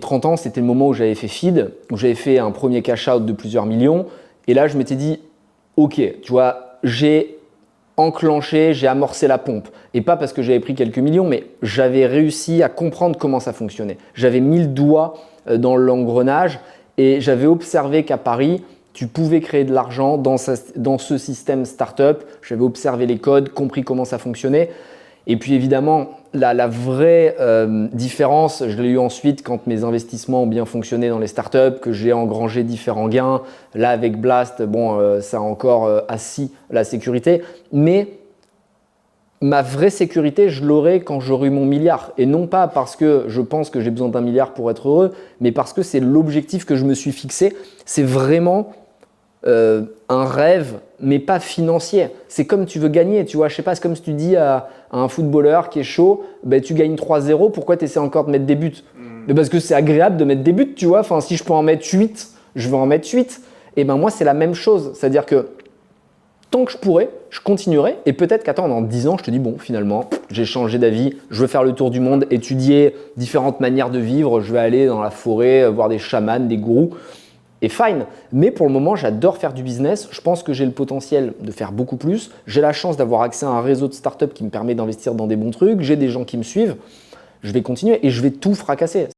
30 ans, c'était le moment où j'avais fait feed, où j'avais fait un premier cash out de plusieurs millions. Et là, je m'étais dit, ok, tu vois, j'ai enclenché, j'ai amorcé la pompe. Et pas parce que j'avais pris quelques millions, mais j'avais réussi à comprendre comment ça fonctionnait. J'avais mis le doigt dans l'engrenage et j'avais observé qu'à Paris, tu pouvais créer de l'argent dans ce système startup. J'avais observé les codes, compris comment ça fonctionnait. Et puis évidemment, la vraie différence, je l'ai eu ensuite quand mes investissements ont bien fonctionné dans les startups, que j'ai engrangé différents gains. Là, avec Blast, bon, ça a encore assis la sécurité. Mais ma vraie sécurité, je l'aurai quand j'aurai eu mon milliard. Et non pas parce que je pense que j'ai besoin d'un milliard pour être heureux, mais parce que c'est l'objectif que je me suis fixé. C'est vraiment un rêve, mais pas financier. C'est comme tu veux gagner, tu vois. Je sais pas, c'est comme si tu dis à un footballeur qui est chaud, ben, tu gagnes 3-0, pourquoi tu essaies encore de mettre des buts? Mais parce que c'est agréable de mettre des buts, tu vois. Enfin, si je peux en mettre 8, je vais en mettre 8. Et ben moi, c'est la même chose. C'est-à-dire que tant que je pourrai, je continuerai. Et peut-être qu'attends, dans 10 ans, je te dis, bon, finalement, j'ai changé d'avis, je veux faire le tour du monde, étudier différentes manières de vivre, je vais aller dans la forêt, voir des chamans, des gourous. Et fine, mais pour le moment, j'adore faire du business. Je pense que j'ai le potentiel de faire beaucoup plus. J'ai la chance d'avoir accès à un réseau de startups qui me permet d'investir dans des bons trucs. J'ai des gens qui me suivent. Je vais continuer et je vais tout fracasser.